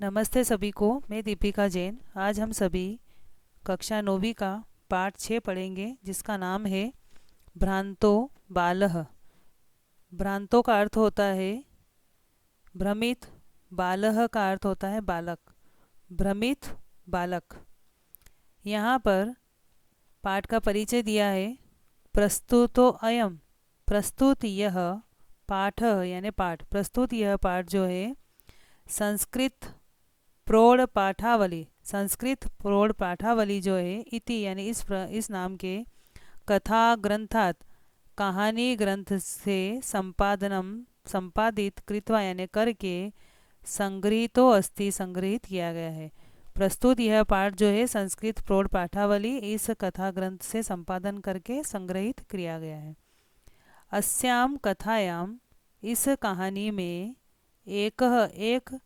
नमस्ते सभी को। मैं दीपिका जैन। आज हम सभी कक्षा 9वीं का पाठ 6 पढ़ेंगे, जिसका नाम है भ्रांतो बालः। भ्रांतो का अर्थ होता है भ्रमित, बालः का अर्थ होता है बालक, भ्रमित बालक। यहाँ पर पाठ का परिचय दिया है। प्रस्तुतो अयम, प्रस्तुत यह पाठ यानी पाठ, प्रस्तुत यह पाठ जो है संस्कृत प्रौढ़ पाठावली, संस्कृत प्रौढ़ पाठावली जो है इति यानी इस नाम के कथा ग्रंथात, कहानी ग्रंथ से संपादनम संपादित कृत्वा यानी करके संग्रहितो अस्ति, संग्रहित किया गया है। प्रस्तुत यह पाठ जो है संस्कृत प्रौढ़ पाठावली इस कथा ग्रंथ से संपादन करके संग्रहित किया गया है। अस्याम कथायाम, इस कहानी में एक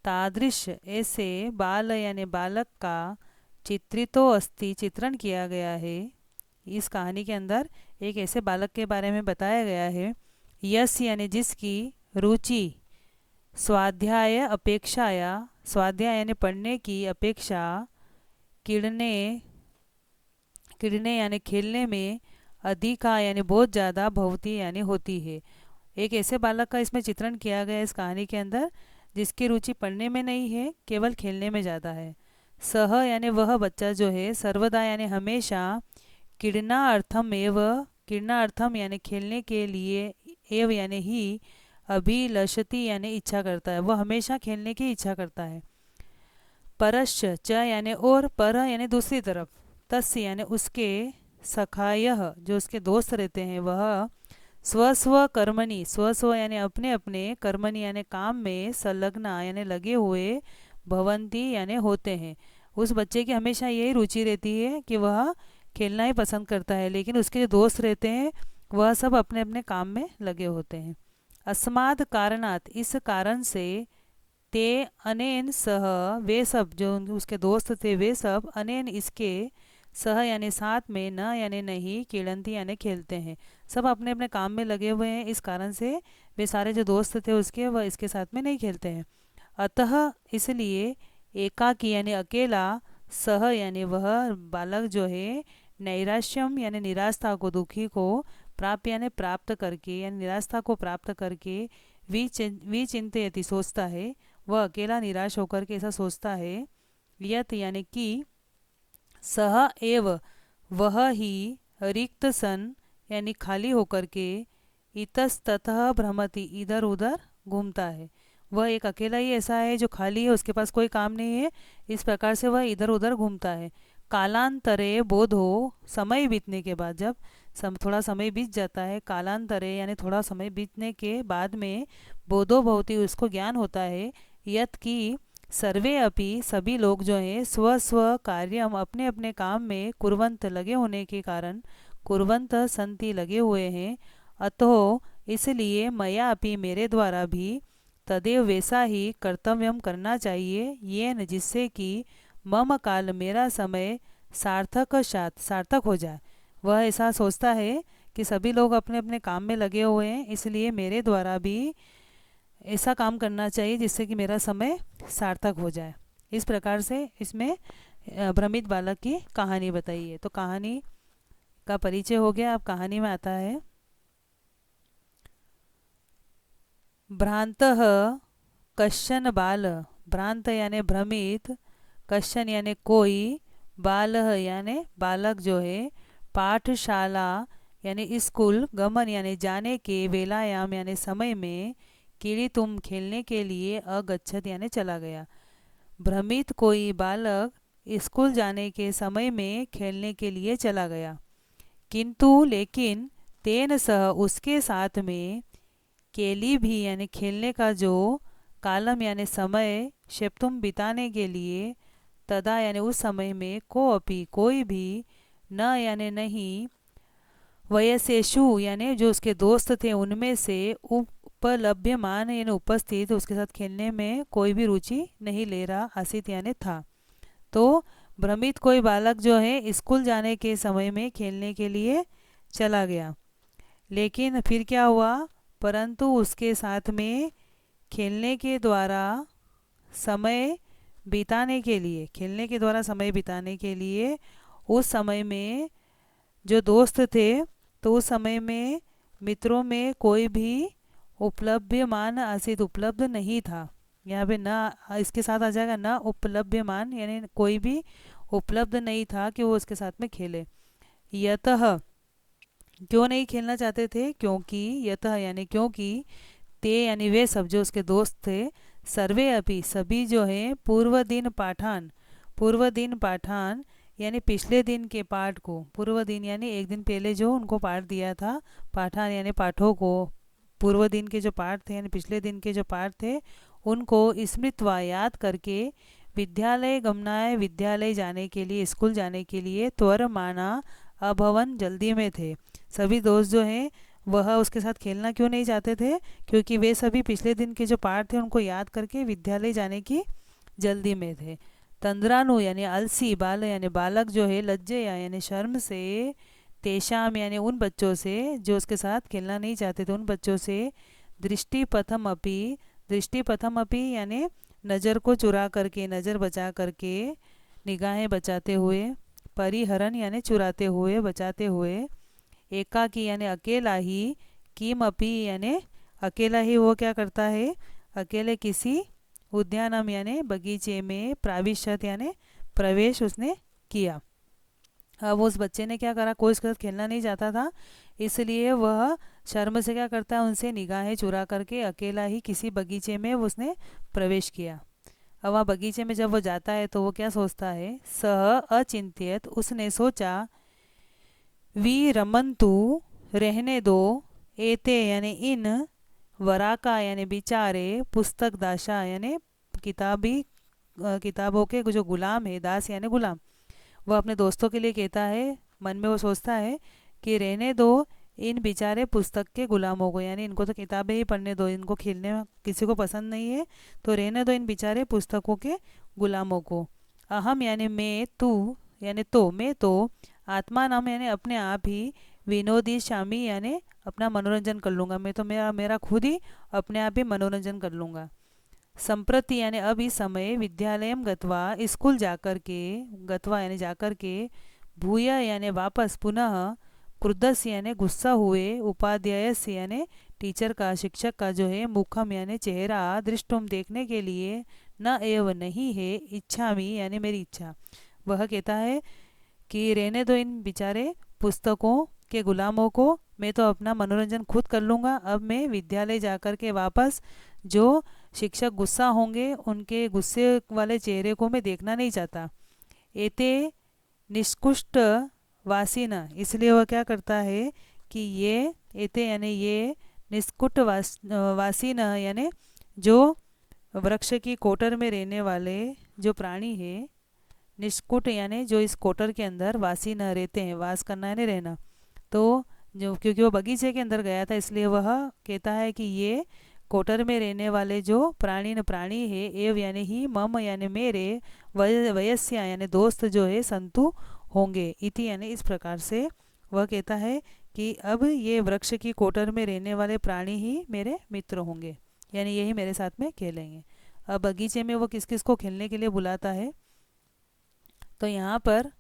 तादृश ऐसे बाल यानी बालक का चित्रितो अस्ति, चित्रण किया गया है। इस कहानी के अंदर एक ऐसे बालक के बारे में बताया गया है, यस यानी जिसकी रुचि स्वाध्याय अपेक्षाया, स्वाध्याय यानी पढ़ने की अपेक्षा किड़ने किड़ने यानी खेलने में अधिका यानी बहुत ज़्यादा भवती यानी होती है। एक ऐसे बालक का इसमें चित्रण किया गया है इस कहानी के अंदर, जिसकी रुचि पढ़ने में नहीं है, केवल खेलने में ज़्यादा है। सह यानी वह बच्चा जो है, सर्वदा यानी हमेशा, क्रीडना अर्थम एव, क्रीडना अर्थम यानी खेलने के लिए, एव यानी ही, अभिलषति यानी इच्छा करता है, वह हमेशा खेलने की इच्छा करता है। परश्च च यानी और, पर यानी दूसरी तरफ, तस्य यानी उसके, सखायः जो उसके दोस्त रहते हैं, वह स्व कर्मणि, स्व यानी अपने अपने, कर्मणि यानी काम में, संलग्न यानी लगे हुए, भवंती यानी होते हैं। उस बच्चे की हमेशा यही रुचि रहती है कि वह खेलना ही पसंद करता है, लेकिन उसके जो दोस्त रहते हैं वह सब अपने अपने काम में लगे होते हैं। अस्माद कारणात, इस कारण से, ते अनेन सह, वे सब जो उसके दोस्त थे वे सब, अनेन इसके, सह यानी साथ में, न यानी नहीं, क्रीडंती यानी खेलते हैं। सब अपने अपने काम में लगे हुए हैं, इस कारण से वे सारे जो दोस्त थे उसके, वह इसके साथ में नहीं खेलते हैं। अतः इसलिए, एकाकी यानी अकेला, सह यानी वह बालक जो है, नैराश्यम यानी निराशता को, दुखी को, प्राप्त यानी प्राप्त करके, यानी निराशता को प्राप्त करके, विचिंतयति सोचता है, वह अकेला निराश होकर के ऐसा सोचता है। यत यानी कि, सह एव वह ही, रिक्त सन यानी खाली होकर के, इतस्ततः भ्रमति इधर उधर घूमता है। वह एक अकेला ही ऐसा है जो खाली है, उसके पास कोई काम नहीं है, इस प्रकार से वह इधर उधर घूमता है। कालांतरे बोधो, समय बीतने के बाद, जब थोड़ा समय बीत जाता है, कालांतरे यानी थोड़ा समय बीतने के बाद में, बोधो भवति उसको ज्ञान होता है, यत की सर्वे अपि सभी लोग जो हैं, स्व स्व कार्यम अपने अपने काम में, कुर्वंत लगे होने के कारण, कुर्वंत संति लगे हुए हैं, अतो इसलिए, मया अपि मेरे द्वारा भी, तदेव वैसा ही कर्तव्यम करना चाहिए, ये न जिससे कि मम काल मेरा समय सार्थक हो जाए। वह ऐसा सोचता है कि सभी लोग अपने अपने काम में लगे हुए हैं, इसलिए मेरे द्वारा भी ऐसा काम करना चाहिए जिससे कि मेरा समय सार्थक हो जाए। इस प्रकार से इसमें भ्रमित बालक की कहानी बताई है। तो कहानी का परिचय हो गया। अब कहानी में आता है, भ्रांतः कश्चन बाल, भ्रांत यानी भ्रमित, कश्चन यानी कोई, बालः यानी बालक जो है, पाठशाला यानी स्कूल, गमन यानी जाने के, वेलायाम यानी समय में, कीड़ी तुम खेलने के लिए, अगच्छत यानी चला गया। भ्रमित कोई बालक स्कूल जाने के समय में खेलने के लिए चला गया, किंतु लेकिन, तेन सह उसके साथ में, केली भी यानी खेलने का जो, कालम यानी समय, शेप्तुम बिताने के लिए, तदा यानी उस समय में, को अपि कोई भी, न यानी नहीं, वयसेशु यानी जो उसके दोस्त थे उनमें से, उपलभ्यमान यानी उपस्थित, उसके साथ खेलने में कोई भी रुचि नहीं ले रहा, आसित यानी था। तो भ्रमित कोई बालक जो है स्कूल जाने के समय में खेलने के लिए चला गया, लेकिन फिर क्या हुआ, परंतु उसके साथ में खेलने के द्वारा समय बिताने के लिए, खेलने के द्वारा समय बिताने के लिए उस समय में जो दोस्त थे, तो उस समय में मित्रों में कोई भी उपलभ्यमान आसित, उपलब्ध नहीं था। यहाँ पे ना इसके साथ आ जाएगा ना उपलभ्यमान, यानी कोई भी उपलब्ध नहीं था कि वो उसके साथ में खेले। यतः, क्यों नहीं खेलना चाहते थे, क्योंकि, यतः यानी क्योंकि, ते यानी वे सब जो उसके दोस्त थे, सर्वे अभी सभी जो है, पूर्व दिन पाठान, पूर्व दिन पाठान यानी पिछले दिन के पाठ को, पूर्व दिन यानी एक दिन पहले जो उनको पाठ दिया था, पाठान यानी पाठों को, पूर्व दिन के जो पाठ थे यानी पिछले दिन के जो पाठ थे उनको स्मृत्वा याद करके, विद्यालय गमनाय विद्यालय जाने के लिए, स्कूल जाने के लिए, त्वर माना अभवन जल्दी में थे। सभी दोस्त जो हैं वह उसके साथ खेलना क्यों नहीं चाहते थे, क्योंकि वे सभी पिछले दिन के जो पाठ थे उनको याद करके विद्यालय जाने की जल्दी में थे। तंद्रानु यानी अलसी, बाल यानी बालक जो है, लज्जया यानी शर्म से, तेषाम यानी उन बच्चों से जो उसके साथ खेलना नहीं चाहते थे, उन बच्चों से, दृष्टि पथम अपि, दृष्टि पथम अपि यानी नज़र को चुरा करके, नज़र बचा करके, निगाहें बचाते हुए, परिहरण यानी चुराते हुए, बचाते हुए, एकाकी यानी अकेला ही, किम अपि यानी अकेला ही वो क्या करता है, अकेले किसी, उद्यानम यानी बगीचे में, प्राविशत यानी प्रवेश उसने किया। अब उस बच्चे ने क्या करा, कोई उसके साथ खेलना नहीं चाहता था, इसलिए वह शर्म से क्या करता है, उनसे निगाहें चुरा करके अकेला ही किसी बगीचे में उसने प्रवेश किया। अब वहाँ बगीचे में जब वो जाता है तो वो क्या सोचता है, सह अचिंत्यत उसने सोचा, वी रमंतु रहने दो, एते यानी इन, वराका यानी बिचारे, पुस्तक दाशा यानी किताबी, किताबों के जो गुलाम है, दास यानी गुलाम, वह अपने दोस्तों के लिए कहता है, मन में वो सोचता है कि रहने दो इन बेचारे पुस्तक के गुलामों को, यानी इनको तो किताबें ही पढ़ने दो, इनको खेलने में किसी को पसंद नहीं है, तो रहने दो इन बेचारे पुस्तकों के गुलामों को। अहम यानी मैं, तू यानी तो, मैं तो, आत्मा नाम यानी अपने आप ही, विनोदी शामी यानी अपना मनोरंजन कर लूँगा, मैं तो मेरा मेरा खुद ही अपने आप ही मनोरंजन कर लूँगा। संप्रति यानी अब इस समय, विद्यालयम गत्वा स्कूल जाकर के, गत्वा यानी जाकर के, भूय यानी वापस, पुनः, क्रुद्धस्य यानी गुस्सा हुए, उपाध्यायस्य यानी टीचर का, शिक्षक का जो है, मुखम यानी चेहरा, दृष्टुम देखने के लिए, न एव नहीं है, इच्छामि यानी मेरी इच्छा। वह कहता है कि रहने दो इन बेचारे पुस्तकों के गुलामों को, मैं तो अपना मनोरंजन खुद कर लूँगा, अब मैं विद्यालय जाकर के वापस जो शिक्षक गुस्सा होंगे उनके गुस्से वाले चेहरे को मैं देखना नहीं चाहता। एते निष्कुष्ट वासीना, इसलिए वह क्या करता है कि ये, एते यानी ये, निष्कुट वासीना यानी जो वृक्ष की कोटर में रहने वाले जो प्राणी है, निष्कुट यानी जो इस कोटर के अंदर वासी न रहते हैं, वास करना यानी रहना, तो जो, क्योंकि वो बगीचे के अंदर गया था इसलिए वह कहता है कि ये कोटर में रहने वाले जो प्राणी न प्राणी है, एव यानी ही, मम यानी मेरे, वयस्या यानी दोस्त जो है, संतु होंगे, इति यानी इस प्रकार से वह कहता है कि अब ये वृक्ष की कोटर में रहने वाले प्राणी ही मेरे मित्र होंगे, यानी यही मेरे साथ में खेलेंगे। अब बगीचे में वो किस किस को खेलने के लिए बुलाता है, तो यहाँ पर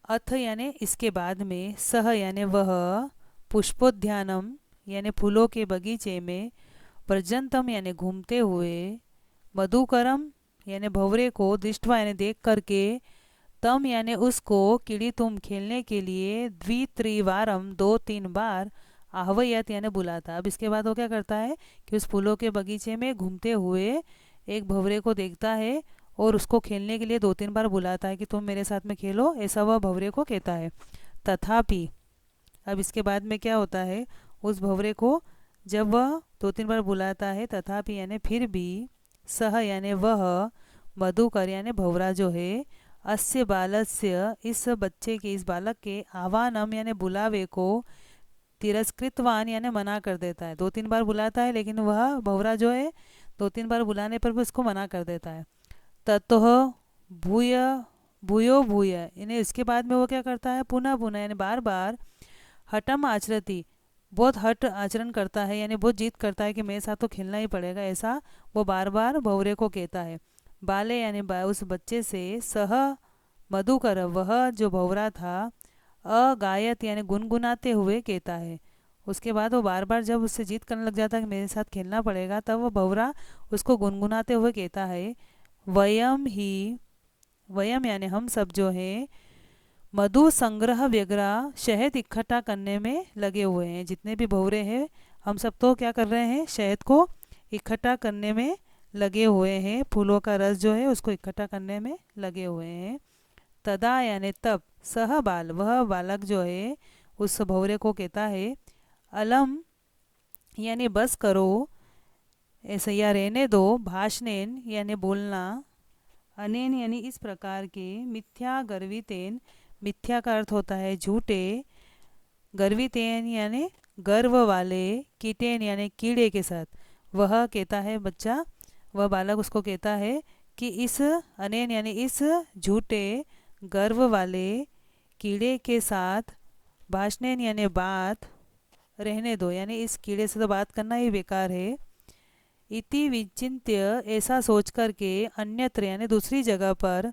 अथ यानी इसके बाद में, सह यानी वह, पुष्पोद्यानम यानी फूलों के बगीचे में, प्रजंतम यानी घूमते हुए, मधुकरम यानी भंवरे को, दृष्टवा यानी देख करके, तम यानी उसको, किड़ी तुम खेलने के लिए, द्वित्रिवारम दो तीन बार, आहवयत यानी बुलाता। अब इसके बाद वो क्या करता है कि उस फूलों के बगीचे में घूमते हुए एक भंवरे को देखता है और उसको खेलने के लिए दो तीन बार बुलाता है कि तुम मेरे साथ में खेलो, ऐसा वह भंवरे को कहता है। तथापि, अब इसके बाद में क्या होता है, उस भंवरे को जब वह दो तीन बार बुलाता है, तथापि यानी फिर भी, सह यानी वह, मधुकर यानी भंवरा जो है, अस्य बालस्य इस बच्चे के, इस बालक के, आह्वानम यानी बुलावे को, तिरस्कृतवान यानी मना कर देता है। दो तीन बार बुलाता है लेकिन वह भंवरा जो है दो तीन बार बुलाने पर भी उसको मना कर देता है। ततः भूय, भूयो भूय यानी इसके बाद में वो क्या करता है, पुनः पुनः यानी बार बार, हठम आचरती, बहुत हट आचरण करता है, यानी बहुत जिद करता है कि मेरे साथ तो खेलना ही पड़ेगा, ऐसा वो बार बार भौरे को कहता है। बाले यानी उस बच्चे से, सह मधुकर वह जो भौरा था, अगायत यानी गुनगुनाते हुए कहता है। उसके बाद वो बार बार जब उससे जिद करने लग जाता है कि मेरे साथ खेलना पड़ेगा, तब वो भौरा उसको गुनगुनाते हुए कहता है, वयम ही, वयम यानी हम सब जो हैं, मधु संग्रह व्यग्रा शहद इकट्ठा करने में लगे हुए हैं। जितने भी भौरे हैं हम सब तो क्या कर रहे हैं, शहद को इकट्ठा करने में लगे हुए हैं, फूलों का रस जो है उसको इकट्ठा करने में लगे हुए हैं। तदा यानी तब, सह बाल वह बालक जो है उस भौरे को कहता है, अलम यानी बस करो, ऐसा या रहने दो, भाषणेन यानी बोलना, अनेन यानी इस प्रकार के, मिथ्या गर्वितेन, मिथ्या का अर्थ होता है झूठे, गर्वितेन यानी गर्व वाले, कीटेन यानी कीड़े के साथ। वह कहता है बच्चा, वह बालक उसको कहता है कि इस अनेन यानी इस झूठे गर्व वाले कीड़े के साथ, भाषणेन यानी बात, रहने दो यानी इस कीड़े से तो बात करना ही बेकार है। इति विचिंत्य ऐसा सोच कर के, अन्यत्र यानी दूसरी जगह पर,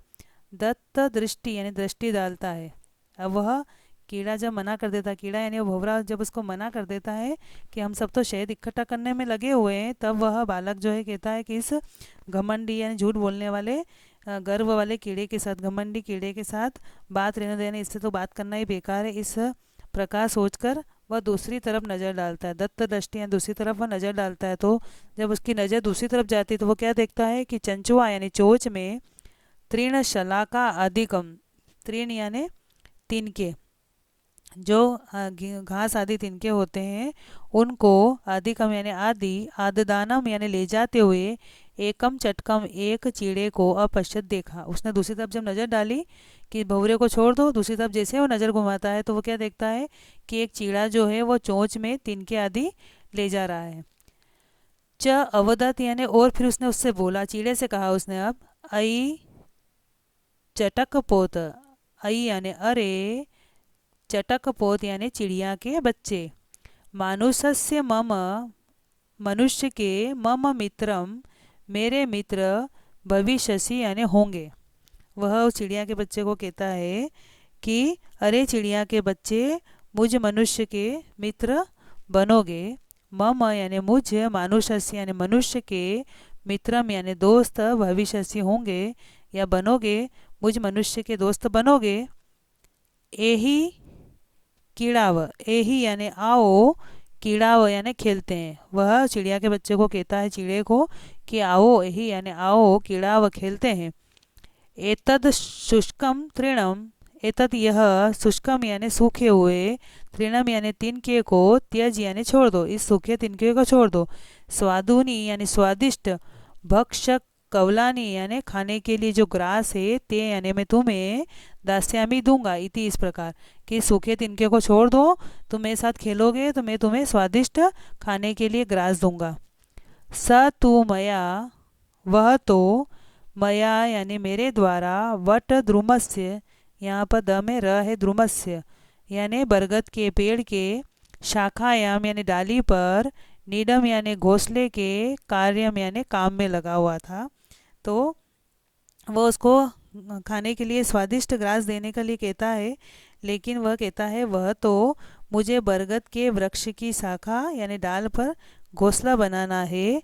दत्त दृष्टि यानी दृष्टि डालता है। अब वह कीड़ा जब मना कर देता, कीड़ा यानी वो भंवरा जब उसको मना कर देता है कि हम सब तो शहद इकट्ठा करने में लगे हुए हैं, तब वह बालक जो है कहता है कि इस घमंडी यानी झूठ बोलने वाले, गर्व वाले कीड़े के साथ, घमंडी कीड़े के साथ बात रहने देने, इससे तो बात करना ही बेकार है। इस प्रकार सोचकर वह दूसरी तरफ नज़र डालता है। दत्त दृष्टि यानी दूसरी तरफ वह नज़र डालता है, तो जब उसकी नज़र दूसरी तरफ जाती है तो वो क्या देखता है कि चंचुआ यानी चोच में, तृण शलाका अधिकम, तृण यानी तिनके, जो घास आदि तिनके होते हैं उनको, अधिकम यानी आदि, आददानम यानी ले जाते हुए, एकम चटकम एक चीड़े को अपश्यत देखा। उसने दूसरी तरफ जब नज़र डाली कि भंवरे को छोड़ दो, दूसरी तरफ जैसे वो नज़र घुमाता है तो वो क्या देखता है कि एक चीड़ा जो है वो चोंच में तिनके आदि ले जा रहा है। च अवदत यानी और फिर उसने उससे बोला, चीड़े से कहा उसने अब, आई चटक पोत, आई यानी अरे, चटक पोत यानी चिड़िया के बच्चे, मानुषस्य मम, मनुष्य के, मम मित्रम मेरे मित्र, भविष्यसि यानी होंगे। वह उस चिड़िया के बच्चे को कहता है कि अरे चिड़िया के बच्चे, मुझ मनुष्य के मित्र बनोगे। मम यानी मुझ, मानुषस्य यानी मनुष्य के, मित्रम यानी दोस्त, भविष्यसि होंगे या बनोगे, मुझ मनुष्य के दोस्त बनोगे। एही कीड़ाव, एही यानी आओ, कीड़ाव यानी खेलते हैं। वह चिड़िया के बच्चे को कहता है, चिड़े को, कि आओ, यही यानी आओ, कीड़ाव खेलते हैं। एतद शुष्कम तृणम, एतद यह, शुष्कम यानी सूखे हुए, तृणम यानी तिनके को, त्यज यानी छोड़ दो, इस सूखे तिनके को छोड़ दो। स्वादुनी यानी स्वादिष्ट, भक्षक कवलानी यानी खाने के लिए जो ग्रास है, ते यानी मैं तुम्हें, दास्यामी दूंगा, इति इस प्रकार कि सूखे तिनके को छोड़ दो, तुम मेरे साथ खेलोगे तो मैं तुम्हें स्वादिष्ट खाने के लिए ग्रास दूंगा। स तू मया, वह तो, मया यानी मेरे द्वारा, वट द्रुमस्य, यहाँ पर द में र है, द्रुमस्य यानी बरगद के पेड़ के, शाखायाम यानी डाली पर, नीडम यानी घोंसले के, कार्यम यानी काम में लगा हुआ था। तो वो उसको खाने के लिए स्वादिष्ट ग्रास देने के लिए कहता है, लेकिन वह कहता है वह तो मुझे बरगद के वृक्ष की शाखा यानी डाल पर घोंसला बनाना है।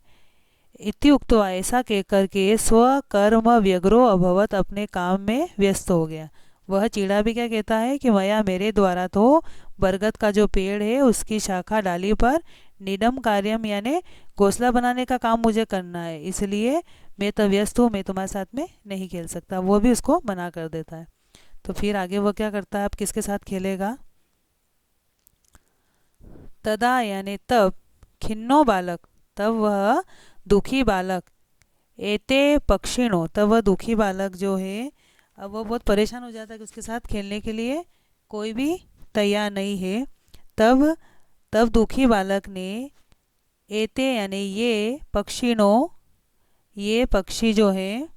इति उक्त्वा ऐसा कहकर के, स्वकर्म व्यग्रो अभवत, अपने काम में व्यस्त हो गया। वह चीड़ा भी क्या कहता है कि मया मेरे द्वारा तो बरगद का जो पेड़ है उसकी शाखा डाली पर, निडम कार्यम यानी घोंसला बनाने का काम मुझे करना है, इसलिए मैं तो व्यस्त हूँ, मैं तुम्हारे साथ में नहीं खेल सकता। वो भी उसको मना कर देता है। तो फिर आगे वो क्या करता है, अब किसके साथ खेलेगा। तदा यानी तब, खिन्नो बालक, तब वह दुखी बालक, एते पक्षिणों, तब वह दुखी बालक जो है, अब वो बहुत परेशान हो जाता है कि उसके साथ खेलने के लिए कोई भी तैयार नहीं है। तब तब दुखी बालक ने, एते यानी ये, पक्षिणों ये पक्षी जो है,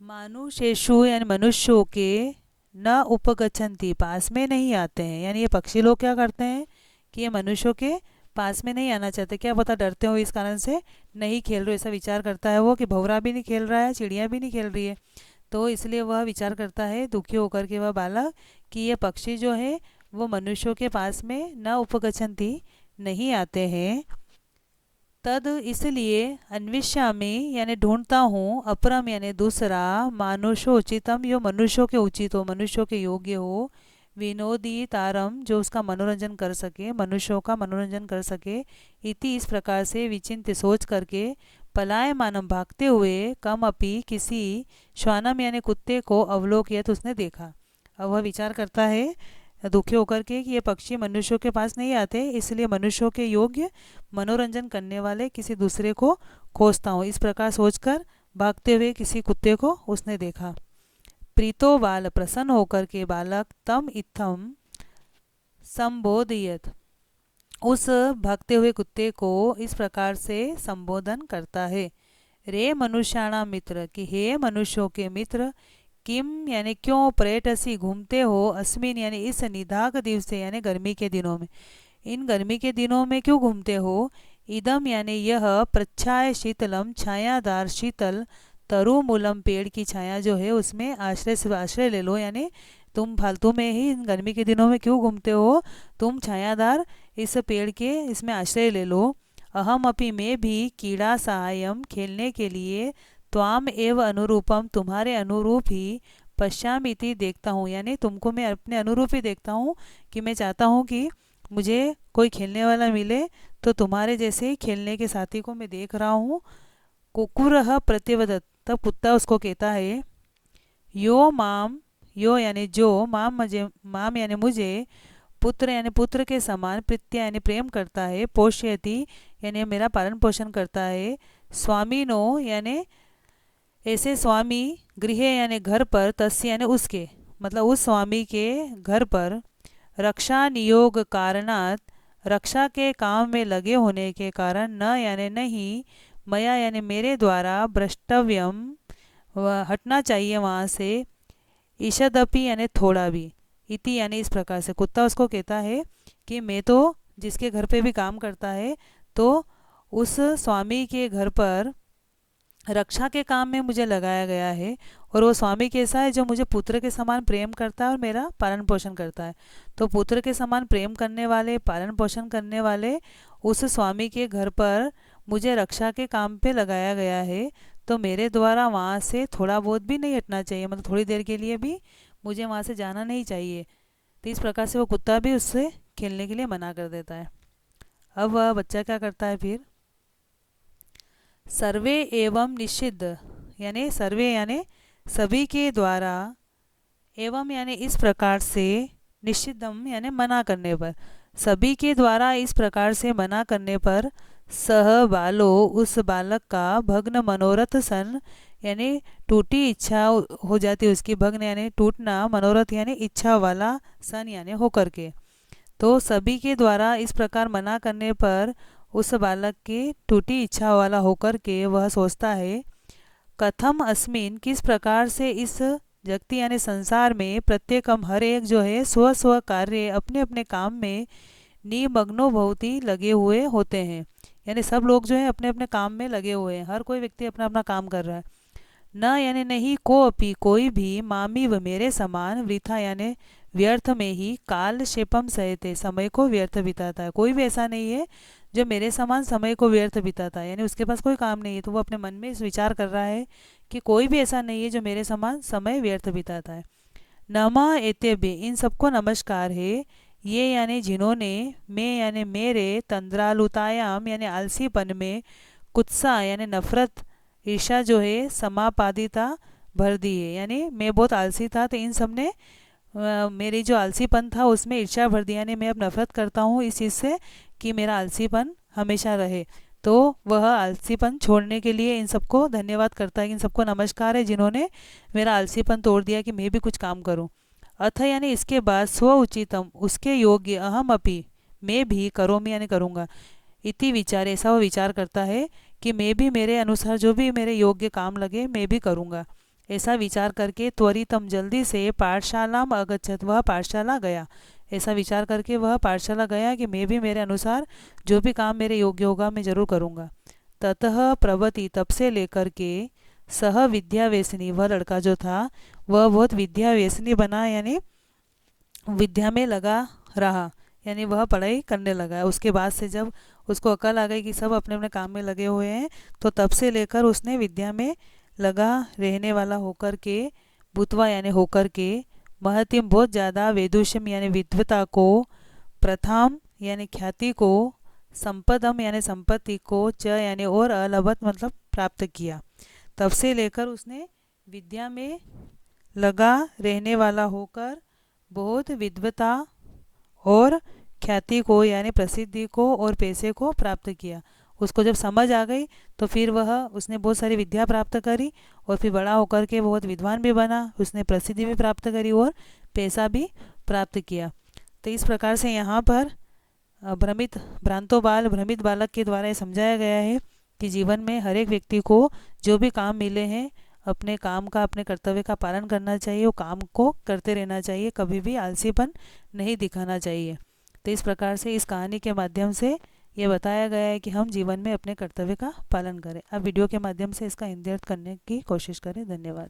मानुषेषु यानी मनुष्यों के, न उपगच्छन्ति पास में नहीं आते हैं। यानी ये पक्षी लोग क्या करते हैं कि ये मनुष्यों के पास में नहीं आना चाहते, क्या पता डरते हो इस कारण से नहीं खेल रहे, ऐसा विचार करता है वो कि भौरा भी नहीं खेल रहा है, चिड़िया भी नहीं खेल रही है। तो इसलिए वह विचार करता है दुखी होकर के वह बालक कि ये पक्षी जो है वो मनुष्यों के पास में न उपगच्छन्ति, नहीं आते हैं। तद इसलिए अन्विष्यामि यानी ढूंढता हूँ, अपरम यानी दूसरा, मानुषो उचितम जो मनुष्यों के उचित हो, मनुष्यों के योग्य हो, विनोदी तारम जो उसका मनोरंजन कर सके, मनुष्यों का मनोरंजन कर सके, इति इस प्रकार से विचिंत सोच करके, पलायमानम भागते हुए, कम अपि किसी, श्वानम यानी कुत्ते को अवलोकियत उसने देखा। अब वह विचार करता है दुखी होकर के कि ये पक्षी मनुष्यों के पास नहीं आते, इसलिए मनुष्यों के योग्य मनोरंजन करने वाले किसी दूसरे को खोजता हूँ। इस प्रकार सोचकर भागते हुए किसी कुत्ते को उसने देखा। प्रीतो बाल प्रसन्न होकर के बालक तम इत्थम संबोधयत, उस भागते हुए कुत्ते को इस प्रकार से संबोधन करता है। रे मनुष्याणाम मित्र, कि हे मनुष्यों के मित्र, किम यानी क्यों, पर्यटसी घूमते हो, अस्मिन यानी इस निदाघ दिवसे यानी गर्मी के दिनों में, इन गर्मी के दिनों में क्यों घूमते हो। इदम यानी यह, प्रच्छाय शीतलम छायादार शीतल, तरुमूलम पेड़ की छाया जो है उसमें आश्रय से आश्रय ले लो, यानी तुम फालतू में ही इन गर्मी के दिनों में क्यों घूमते हो, तुम छायादार इस पेड़ के इसमें आश्रय ले लो। अहम अपि मैं भी, कीड़ा सहायम खेलने के लिए, त्वाम एव अनुरूपम तुम्हारे अनुरूप ही, पश्यामिति देखता हूँ, यानी तुमको मैं अपने अनुरूप ही देखता हूँ, कि मैं चाहता हूँ कि मुझे कोई खेलने वाला मिले तो तुम्हारे जैसे खेलने के साथी को मैं देख रहा हूँ। कुकुरह प्रत्यवदत, तब कुत्ता उसको कहता है, यो माम, यो यानी जो, माम मुझे, माम यानी मुझे, पुत्र यानी पुत्र के समान, प्रीत्या यानी प्रेम करता है, पोष्यति यानी मेरा पालन पोषण करता है, स्वामीनो यानी ऐसे स्वामी, गृह यानी घर पर, तस्य यानी उसके, मतलब उस स्वामी के घर पर, रक्षा नियोग कारणात रक्षा के काम में लगे होने के कारण, न यानी नहीं, मया यानी मेरे द्वारा, भ्रष्टव्यम हटना चाहिए वहाँ से, ईषदपि यानी थोड़ा भी, इति यानी इस प्रकार से कुत्ता उसको कहता है कि मैं तो जिसके घर पे भी काम करता है तो उस स्वामी के घर पर रक्षा के काम में मुझे लगाया गया है, और वो स्वामी कैसा है, जो मुझे पुत्र के समान प्रेम करता है और मेरा पालन पोषण करता है। तो पुत्र के समान प्रेम करने वाले, पालन पोषण करने वाले उस स्वामी के घर पर मुझे रक्षा के काम पे लगाया गया है, तो मेरे द्वारा वहाँ से थोड़ा बहुत भी नहीं हटना चाहिए, मतलब थोड़ी देर के लिए भी मुझे वहाँ से जाना नहीं चाहिए। तो इस प्रकार से वो कुत्ता भी उससे खेलने के लिए मना कर देता है। अब वह बच्चा क्या करता है फिर, सर्वे एवं निषिद्ध, यानी सर्वे यानी सभी के द्वारा, एवं यानी इस प्रकार से, निषिद्धम यानी मना करने पर, सभी के द्वारा इस प्रकार से मना करने पर, सह बालो उस बालक का, भग्न मनोरथ सन यानी टूटी इच्छा हो जाती है उसकी, भग्न यानी टूटना, मनोरथ यानी इच्छा वाला, सन यानी होकर के। तो सभी के द्वारा इस प्रकार मना करने पर उस बालक की टूटी इच्छा वाला होकर के वह सोचता है, कथम अस्मिन किस प्रकार से इस जगति यानी संसार में, प्रत्येकम हर एक जो है, स्व स्व कार्य अपने अपने काम में, निमग्नो भवति लगे हुए होते हैं, यानी सब लोग जो है अपने अपने काम में लगे हुए हैं, हर कोई व्यक्ति अपना अपना काम कर रहा है। न यानी नहीं, को अपि कोई भी, मामी व मेरे समान, वृथा यानी व्यर्थ में ही, काल क्षेपम सहते समय को व्यर्थ बिताता है, कोई भी ऐसा नहीं है जो मेरे समान समय को व्यर्थ बिताता है, यानी उसके पास कोई काम नहीं है, तो वो अपने मन में इस विचार कर रहा है कि कोई भी ऐसा नहीं है जो मेरे समान समय व्यर्थ बिताता है। नमा एतेभ्य इन सबको नमस्कार है, ये यानी जिन्होंने, मैं यानी मेरे, तंद्रालुतायाम यानी आलसीपन में, कुत्सा यानी नफरत, ईर्षा जो है, समापादिता भर दी है, यानी मैं बहुत आलसी था तो इन सब ने मेरी जो आलसीपन था उसमें ईर्ष्या भर दिया, यानी मैं अब नफरत करता हूँ इस चीज़ से कि मेरा आलसीपन हमेशा रहे। तो वह आलसीपन छोड़ने के लिए इन सबको धन्यवाद करता है, इन सबको नमस्कार है जिन्होंने मेरा आलसीपन तोड़ दिया कि मैं भी कुछ काम करूं। अथ यानी इसके बाद, स्व उचितम उसके योग्य, अहम अपि मैं भी, करोमि यानी करूँगा, इति विचार ऐसा वो विचार करता है कि मैं भी मेरे अनुसार जो भी मेरे योग्य काम लगे मैं भी करूँगा। ऐसा विचार करके त्वरितम जल्दी से पाठशाला में अगच्छत, वह पाठशाला गया, ऐसा विचार करके वह पाठशाला गया कि मैं भी मेरे अनुसार जो भी काम मेरे योग्य होगा मैं ज़रूर करूँगा। ततः प्रवति, तब से लेकर के सह विद्या व्यसनी, वह लड़का जो था वह बहुत विद्या व्यसनी बना, यानी विद्या में लगा रहा, यानी वह पढ़ाई करने लगा। उसके बाद से जब उसको अकल आ गई कि सब अपने अपने काम में लगे हुए हैं, तो तब से लेकर उसने विद्या में लगा रहने वाला होकर के, भूतवा यानी होकर के, महतिम बहुत ज़्यादा, वेदुषम यानी विद्वता को, प्रथाम यानी ख्याति को, संपदम यानी संपत्ति को, च यानी और, अलभत मतलब प्राप्त किया। तब से लेकर उसने विद्या में लगा रहने वाला होकर बहुत विद्वता और ख्याति को यानी प्रसिद्धि को और पैसे को प्राप्त किया। उसको जब समझ आ गई तो फिर उसने बहुत सारी विद्या प्राप्त करी और फिर बड़ा होकर के बहुत विद्वान भी बना, उसने प्रसिद्धि भी प्राप्त करी और पैसा भी प्राप्त किया। तो इस प्रकार से यहाँ पर भ्रमित बालक के द्वारा ये समझाया गया है कि जीवन में हर एक व्यक्ति को जो भी काम मिले हैं अपने काम का, अपने कर्तव्य का पालन करना चाहिए, वो काम को करते रहना चाहिए, कभी भी आलसीपन नहीं दिखाना चाहिए। तो इस प्रकार से इस कहानी के माध्यम से ये बताया गया है कि हम जीवन में अपने कर्तव्य का पालन करें। अब वीडियो के माध्यम से इसका हिंदी अर्थ करने की कोशिश करें। धन्यवाद।